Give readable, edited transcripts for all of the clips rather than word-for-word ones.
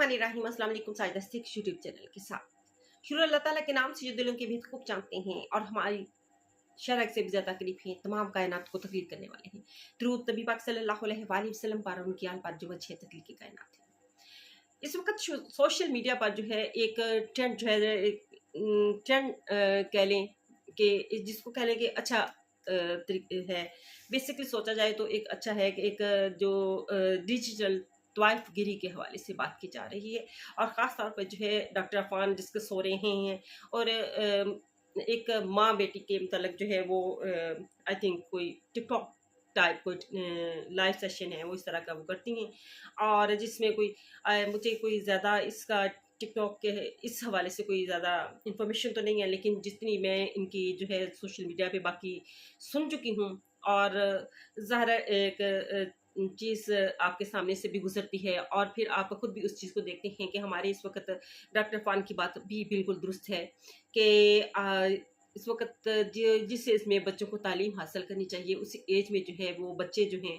बिस्मिल्लाहिर्रहमानिर्रहीम। अस्सलाम वालेकुम साइदा सिक्स यूट्यूब चैनल के साथ शुरू अल्लाह ताला के नाम से जो दिलों के भेद खूब जानते हैं और हमारी शरक से भी ज़्यादा करीब हैं, तमाम कायनात को तकलीफ करने वाले हैं। दुरूद नबी पाक सल्लल्लाहु अलैहि वसल्लम पर उनकी आल पर जो वजह तकलीफ की कायनात है। इस वक्त सोशल मीडिया पर जो है एक ट्रेंड जो है ट्रेंड कह लें कि जिसको कह लें कि अच्छा है। बेसिकली सोचा जाए तो एक अच्छा है कि एक जो डिजिटल गिरी के हवाले से बात की जा रही है और ख़ास तौर पर जो है डॉक्टर अफान डिस्कस हो रहे हैं और एक माँ बेटी के मतलब जो है वो आई थिंक कोई टिकटॉक टाइप कोई लाइव सेशन है वो इस तरह का वो करती हैं और जिसमें कोई मुझे कोई ज़्यादा इसका टिकटॉक के इस हवाले से कोई ज़्यादा इन्फॉर्मेशन तो नहीं है, लेकिन जितनी मैं इनकी जो है सोशल मीडिया पे बाकी सुन चुकी हूँ और ज़ाहिर है एक चीज़ आपके सामने से भी गुजरती है और फिर आप खुद भी उस चीज़ को देखते हैं कि हमारे इस वक्त डॉक्टर फ़ान की बात भी बिल्कुल दुरुस्त है कि इस वक्त जिस एज में बच्चों को तालीम हासिल करनी चाहिए उस एज में जो है वो बच्चे जो हैं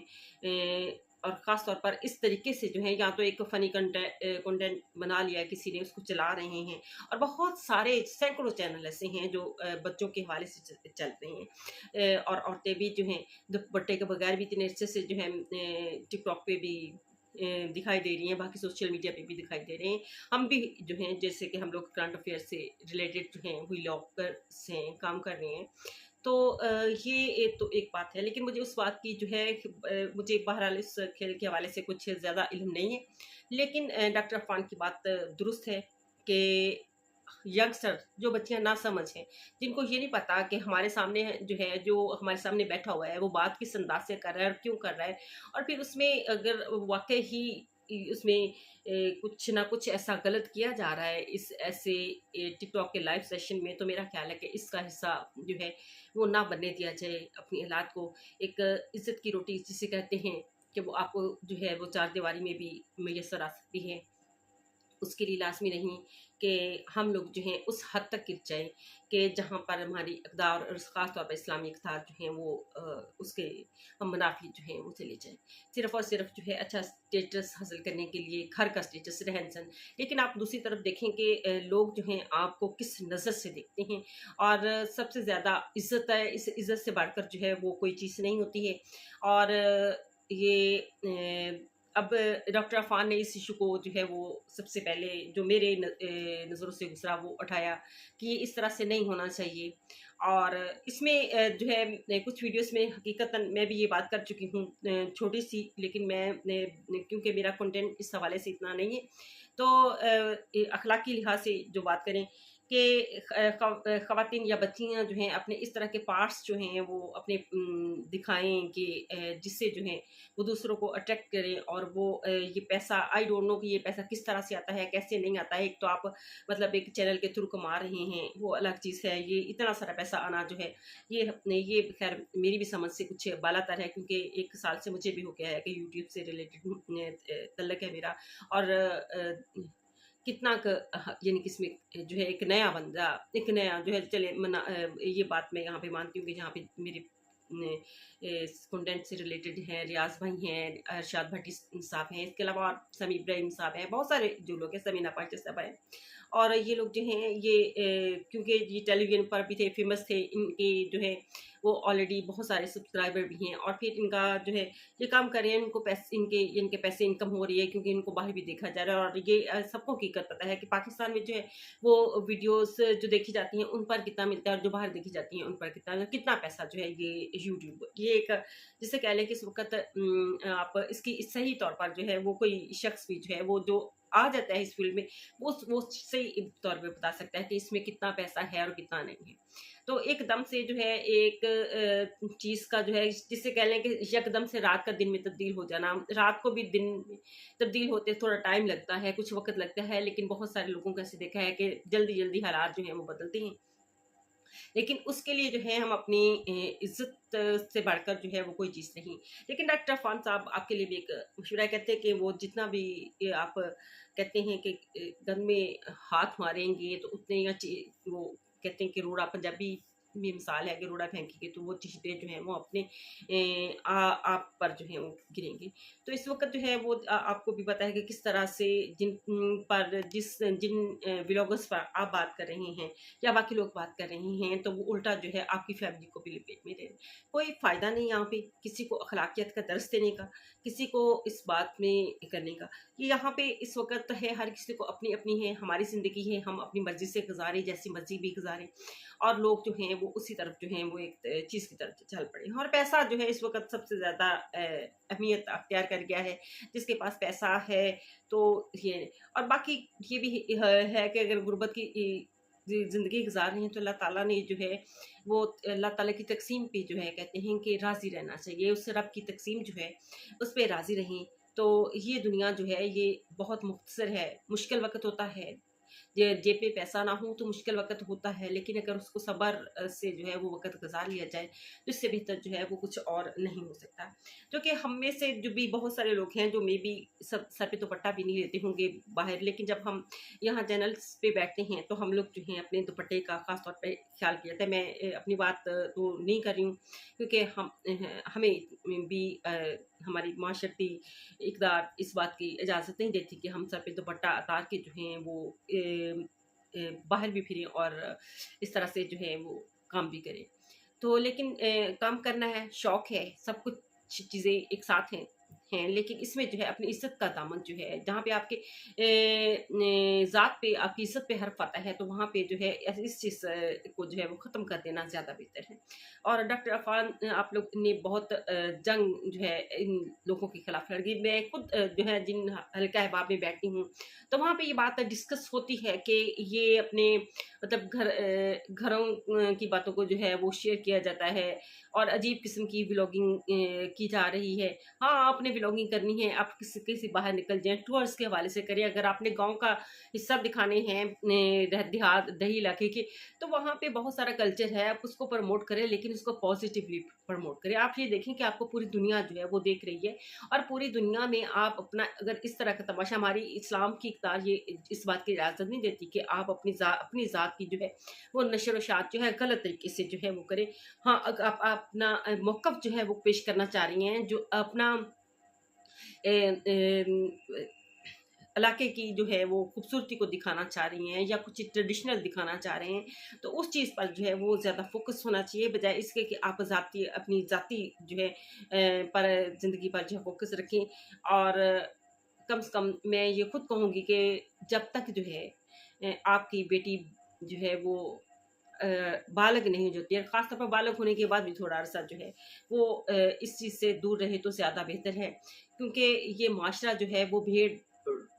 और ख़ास तौर पर इस तरीके से जो है या तो एक फ़नी कंटेंट बना लिया किसी ने उसको चला रहे हैं और बहुत सारे सैकड़ों चैनल ऐसे हैं जो बच्चों के हवाले से चल रहे हैं और औरतें भी जो हैं दुपट्टे के बगैर भी इतने अच्छे से जो है टिकटॉक पे भी दिखाई दे रही हैं, बाकी सोशल मीडिया पे भी दिखाई दे रहे हैं। हम भी जो हैं जैसे कि हम लोग करंट अफेयर से रिलेटेड जो हैं व्लॉगर से काम कर रहे हैं। तो ये एक तो एक बात है, लेकिन मुझे उस बात की जो है मुझे बहरहाल इस खेल के हवाले से कुछ ज़्यादा इल्म नहीं है। लेकिन डॉक्टर अफ़ान की बात दुरुस्त है कि यंगस्टर जो बच्चियाँ नासमझ हैं, जिनको ये नहीं पता कि हमारे सामने जो है, जो हमारे सामने बैठा हुआ है, वो बात किस अंदाज़ से कर रहा है और क्यों कर रहा है और फिर उसमें अगर वाक़ई ही उसमें कुछ ना कुछ ऐसा गलत किया जा रहा है इस ऐसे टिकटॉक के लाइव सेशन में, तो मेरा ख़्याल है कि इसका हिस्सा जो है वो ना बनने दिया जाए। अपनी औलाद को एक इज़्ज़त की रोटी जिसे कहते हैं कि वो आपको जो है वो चारदीवारी में भी मैसर आ सकती है। उसके लिए लाज़मी नहीं कि हम लोग जो हैं उस हद तक गिर जाएँ कि जहाँ पर हमारी इक़दार और ख़ास तौर पर इस्लामी इक़दार जो हैं वो उसके हम मुनाफ़ी जो हैं वो चले जाएँ। सिर्फ़ और सिर्फ़ जो है अच्छा स्टेटस हासिल करने के लिए घर का स्टेटस, रहन-सहन। लेकिन आप दूसरी तरफ देखें कि लोग जो हैं आपको किस नज़र से देखते हैं और सबसे ज़्यादा इज़्ज़त है, इस इज़्ज़त से बढ़कर जो है वो कोई चीज़ नहीं होती है और ये अब डॉक्टर अफ़ान ने इस इश्यू को जो है वो सबसे पहले जो मेरे नज़रों से गुज़रा वो उठाया कि ये इस तरह से नहीं होना चाहिए और इसमें जो है कुछ वीडियोस में हकीकतन मैं भी ये बात कर चुकी हूँ छोटी-सी, लेकिन क्योंकि मेरा कंटेंट इस हवाले से इतना नहीं है, तो अखलाकी लिहाज से जो बात करें कि ख़वातीन या बच्चियाँ जो हैं अपने इस तरह के पार्ट्स जो हैं वो अपने दिखाएँ कि जिससे जो है वो दूसरों को अट्रैक्ट करें और वो ये पैसा आई डोंट नो कि ये पैसा किस तरह से आता है, कैसे नहीं आता है। एक तो आप मतलब एक चैनल के थ्रू कमा रहे हैं, वो अलग चीज़ है। ये इतना सारा पैसा आना जो है, ये ख़ैर मेरी भी समझ से कुछ बालातर है क्योंकि 1 साल से मुझे भी हो गया है कि यूट्यूब से रिलेटेड तल्लक है मेरा और कितना यानी कि इसमें जो है एक नया बंदा, एक नया जो है चले ये बात मैं यहाँ पे मानती हूँ कि जहाँ पे मेरे कंटेंट से रिलेटेड हैं, रियाज़ भाई हैं, अरशाद भट्टी साहब हैं, इसके अलावा और समी इब्राहिम साहब हैं, बहुत सारे जो लोग हैं, समीना पाटिल साहब हैं और ये लोग जो हैं ये क्योंकि ये टेलीविज़न पर भी थे, फेमस थे, इनके जो है वो ऑलरेडी बहुत सारे सब्सक्राइबर भी हैं और फिर इनका जो है ये काम कर रहे हैं, इनको पैसे इनके पैसे इनकम हो रही है क्योंकि इनको बाहर भी देखा जा रहा है और ये सबको हकीकत पता है कि पाकिस्तान में जो है वो वीडियोस जो देखी जाती हैं उन पर कितना मिलता है और जो बाहर देखी जाती हैं उन पर कितना पैसा जो है ये यूट्यूब ये एक जिसे कह लें कि इस वक्त आप इसकी सही तौर पर जो है वो कोई शख्स भी जो है वो जो आ जाता है इस फील्ड में वो सही तौर पे बता सकता है कि इसमें कितना पैसा है और कितना नहीं है। तो एकदम से जो है एक चीज़ का जो है जिसे कह लें कि यकदम से रात का दिन में तब्दील हो जाना, रात को भी दिन में तब्दील होते थोड़ा टाइम लगता है, कुछ वक़्त लगता है, लेकिन बहुत सारे लोगों को ऐसे देखा है कि जल्दी-जल्दी हालात जो हैं वो बदलते हैं। लेकिन उसके लिए जो है हम अपनी इज़्ज़त से बढ़कर जो है वो कोई चीज़ नहीं। लेकिन डॉक्टर अफ़ान साहब आपके लिए भी एक मशवरा कहते हैं कि वो जितना भी आप कहते हैं कि गन में हाथ मारेंगे तो उतने ही वो कहते हैं कि रोड़ा पंजाबी भी मिसाल है, अगर रोड़ा फेंकेंगे तो वो चीज़ें जो हैं वो अपने आप पर जो है वो गिरेंगी। तो इस वक़्त जो है वो आपको भी पता है कि किस तरह से जिन व्लॉगर्स पर आप बात कर रहे हैं या बाकी लोग बात कर रहे हैं, तो वो उल्टा जो है आपकी फैमिली को भी लपेट में ले रहे हैं। कोई फ़ायदा नहीं यहाँ पे किसी को अखलाकियत का दर्स देने का, किसी को इस बात में करने का। ये यहाँ पे इस वक़्त है, हर किसी को अपनी-अपनी है, हमारी ज़िंदगी है, हम अपनी मर्ज़ी से गुज़ारें, जैसी मर्ज़ी भी गुज़ारें, और लोग जो हैं वो उसी तरफ जो हैं वो एक चीज़ की तरफ चल पड़े हैं। और पैसा जो है इस वक़्त सबसे ज़्यादा अहमियत अख्तियार कर गया है। जिसके पास पैसा है तो ये, और बाकी ये भी है कि अगर गुर्बत की ज़िंदगी गुज़ार रहे हैं तो अल्लाह ताला ने जो है वो अल्लाह ताला की तक़सीम पे जो है कहते हैं कि राज़ी रहना चाहिए। उस रब की तक़सीम जो है उस पे राज़ी रहें। तो ये दुनिया जो है ये बहुत मुख्तसर है, मुश्किल वक़्त होता है। जेब में पैसा ना हो तो मुश्किल वक़्त होता है, लेकिन अगर उसको सब्र से जो है वो वक़्त गुज़ार लिया जाए, तो इससे बेहतर जो है वो कुछ और नहीं हो सकता। क्योंकि हम में से जो भी बहुत सारे लोग हैं जो मेबी सब सर पे दुपट्टा भी नहीं लेते होंगे बाहर, लेकिन जब हम यहाँ चैनल्स पे बैठते हैं तो हम लोग जो हैं अपने दुपट्टे का ख़ास तौर पे ख़्याल किया जाता है। मैं अपनी बात तो नहीं कर रही हूँ, क्योंकि हमें भी हमारी माशरती इक़दार इस बात की इजाज़त नहीं देती कि हम सर पे दुपट्टा उतार के जो हैं वो बाहर भी फिरें और इस तरह से जो है वो काम भी करें। तो लेकिन काम करना है, शौक है, सब कुछ चीज़ें एक साथ हैं, लेकिन इसमें जो है अपनी इज़्ज़त का दामन जो है, जहाँ पे आपके ज़ात पे आपकी इज़्ज़त पे हर्फ़ आता है, तो वहाँ पे जो है इस चीज़ को जो है वो ख़त्म कर देना ज़्यादा बेहतर है। और डॉक्टर अफ़ान आप लोग ने बहुत जंग जो है इन लोगों के खिलाफ़ लड़ी। मैं खुद जो है जिन हल्का अहबाब में बैठती हूँ, तो वहाँ पे ये बात डिस्कस होती है कि ये अपने मतलब घरों की बातों को जो है वो शेयर किया जाता है, और अजीब किस्म की व्लॉगिंग की जा रही है। हाँ, आपने व्लॉगिंग करनी है, आप किसी बाहर निकल जाएँ, टूर्स के हवाले से करिए। अगर आपने गाँव का हिस्सा दिखाने हैं देहात दही इलाके के, तो वहाँ पे बहुत सारा कल्चर है, आप उसको प्रमोट करें, लेकिन उसको पॉज़िटिवली प्रमोट करें। आप ये देखें कि आपको पूरी दुनिया जो है वो देख रही है, और पूरी दुनिया में आप अपना अगर इस तरह का तमाशा, हमारी इस्लाम की इक़्तार ये इस बात की इजाज़त नहीं देती कि आप अपनी ज़ात की जो है वो नशर व शात जो है गलत तरीके से जो है वो करें। हाँ, आप अपना मौक़िफ़ जो है वो पेश करना चाह रही हैं, जो अपना इलाके की जो है वो खूबसूरती को दिखाना चाह रही हैं, या कुछ ट्रेडिशनल दिखाना चाह रहे हैं, तो उस चीज़ पर जो है वो ज़्यादा फ़ोकस होना चाहिए, बजाय इसके कि आप अपनी ज़ाती जो है पर ज़िंदगी पर जो है फ़ोकस रखें। और कम से कम मैं ये खुद कहूँगी कि जब तक जो है आपकी बेटी जो है वो बालिग नहीं होती है, ख़ास तौर पर बालिग होने के बाद भी थोड़ा अरसा जो है वो इस चीज़ से दूर रहे तो ज़्यादा बेहतर है। क्योंकि ये माशरा जो है वो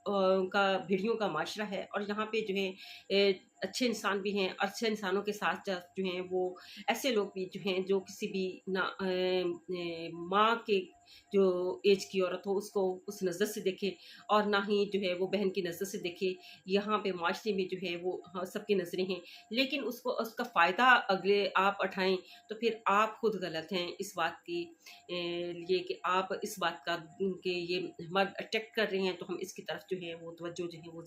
भेड़ियों का माशरा है, और यहाँ पे जो है अच्छे इंसान भी हैं, अच्छे इंसानों के साथ-साथ जो हैं वो ऐसे लोग भी जो हैं जो किसी भी माँ के जो ऐज की औरत हो उसको उस नज़र से देखे, और ना ही जो है वो बहन की नज़र से देखे। यहाँ पे माशरे में जो है वो हाँ, सबकी नज़रें हैं, लेकिन उसका फ़ायदा अगले आप उठाएँ, तो फिर आप खुद गलत हैं इस बात के लिए कि आप इस बात का कि ये मर्द अट्रैक्ट कर रहे हैं, तो हम इसकी तरफ जो है वो तवज्जो जो है वो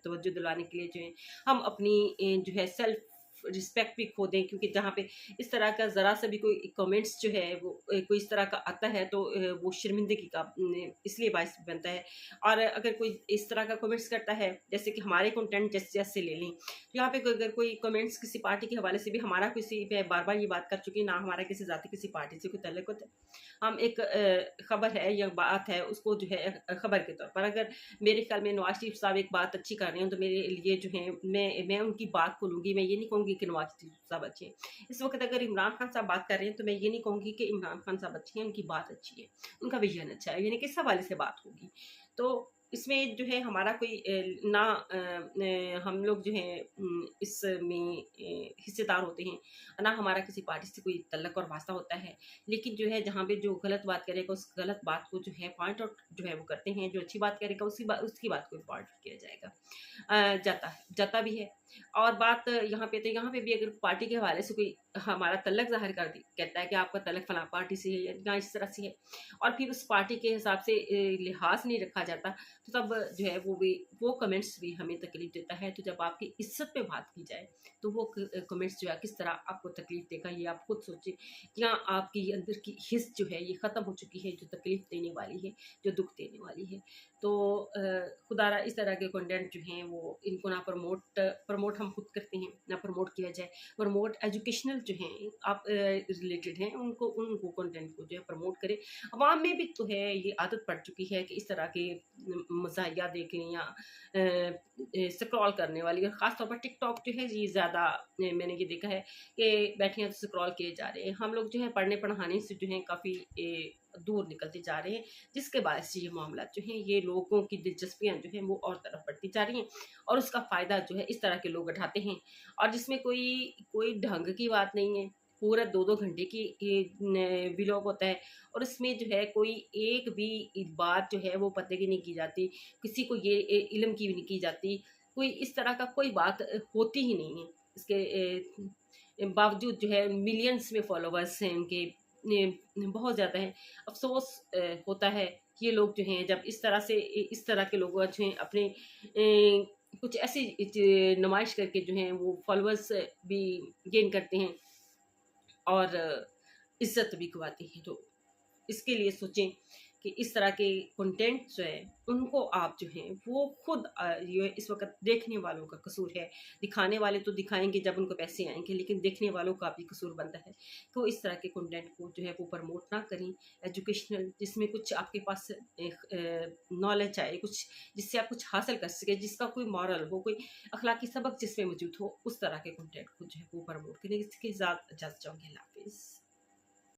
तवज्जो दिलाने के लिए जो है हम अपनी जो है सेल्फ रिस्पेक्ट भी खो दें। क्योंकि जहाँ पे इस तरह का ज़रा सा भी कोई कमेंट्स जो है वो कोई इस तरह का आता है, तो वो शर्मिंदगी का इसलिए बायस बनता है। और अगर कोई इस तरह का कमेंट्स करता है, जैसे कि हमारे कंटेंट जैसे ले लें, तो यहाँ पे अगर कोई कमेंट्स किसी पार्टी के हवाले से भी, हमारा किसी पे बार-बार ये बात कर चुकी ना हमारा किसी ज़ाती किसी पार्टी से कोई ताल्लुक होता है। हम एक खबर है या बात है उसको जो है खबर के तौर पर, अगर मेरे ख्याल में नवाज़ शरीफ साहब एक बात अच्छी कर रहे हैं, तो मेरे लिए जो है मैं उनकी बात को लूँगी। मैं ये नहीं कहूँगी कि नवाज़ शरीफ साहब अच्छे हैं। इस वक़्त अगर इमरान खान साहब बात कर रहे हैं, तो मैं ये नहीं कहूँगी कि इमरान खान साहब अच्छे हैं, उनकी बात अच्छी है, उनका विज़न अच्छा है, यानी किस हवाले से बात होगी। तो इसमें जो है हमारा कोई हम लोग जो हैं इसमें हिस्सेदार होते हैं, ना हमारा किसी पार्टी से कोई तल्लक और वास्ता होता है। लेकिन जो है जहाँ पे जो गलत बात करेगा उस गलत बात को जो है पॉइंट आउट जो है वो करते हैं, जो अच्छी बात करेगा उसकी बात को पॉइंट आउट किया जाएगा। जाता भी है। और बात यहाँ पे भी अगर पार्टी के हवाले से कोई हमारा तल्लक ज़ाहिर कहता है कि आपका तल्लक फलां पार्टी से है या इस तरह से है, और फिर उस पार्टी के हिसाब से लिहाज नहीं रखा जाता, तो तब जो है वो कमेंट्स भी हमें तकलीफ देता है। तो जब आपकी इज्जत पे बात की जाए तो वो कमेंट्स जो है किस तरह आपको तकलीफ देगा, ये आप खुद सोचें। या आपकी अंदर की हिस्स जो है ये ख़त्म हो चुकी है, जो तकलीफ देने वाली है, जो दुख देने वाली है। तो खुदारा इस तरह के कंटेंट जो हैं वो इनको ना प्रमोट हम खुद करते हैं, ना प्रमोट किया जाए। प्रमोट एजुकेशनल जो हैं आप रिलेटेड हैं उनको कंटेंट को जो है प्रमोट करें। अवाम में भी तो है ये आदत पड़ चुकी है कि इस तरह के मज़ाहिया देखें या स्क्रॉल करने वाली, और ख़ास तौर पर टिकटॉक जो है ये ज़्यादा मैंने ये देखा है कि बैठे हैं तो स्क्रॉल किए जा रहे हैं। हम लोग जो है पढ़ने पढ़ाने से जो है काफ़ी दूर निकलते जा रहे हैं, जिसके बायस से ये मामला जो हैं ये लोगों की दिलचस्पियाँ जो हैं वो और तरफ बढ़ती जा रही हैं, और उसका फ़ायदा जो है इस तरह के लोग उठाते हैं, और जिसमें कोई ढंग की बात नहीं है। पूरा 2-2 घंटे की व्लॉग होता है, और उसमें जो है कोई एक भी बात जो है वो पते की नहीं की जाती, किसी को ये इल्म की भी नहीं की जाती, कोई इस तरह का कोई बात होती ही नहीं है। इसके बावजूद जो है मिलियंस में फॉलोवर्स हैं उनके, बहुत ज़्यादा हैं। अफ़सोस होता है कि ये लोग जो हैं जब इस तरह के लोग जो हैं अपने कुछ ऐसी नुमाइश करके जो हैं वो फॉलोवर्स भी गेन करते हैं और इज़्ज़त भी गँवाते हैं। तो इसके लिए सोचें कि इस तरह के कंटेंट जो है उनको आप जो हैं वो खुद ये इस वक्त देखने वालों का कसूर है। दिखाने वाले तो दिखाएंगे जब उनको पैसे आएंगे, लेकिन देखने वालों का भी कसूर बनता है। तो इस तरह के कंटेंट को जो है वो प्रमोट ना करें। एजुकेशनल जिसमें कुछ आपके पास नॉलेज आए, कुछ जिससे आप कुछ हासिल कर सके, जिसका कोई मॉरल हो, कोई अखलाकी सबक जिसमें मौजूद हो, उस तरह के कंटेंट को जो है वो प्रमोट करें। इसके साथ इजाज़त चाहूँगी। अल्लाह हाफिज़।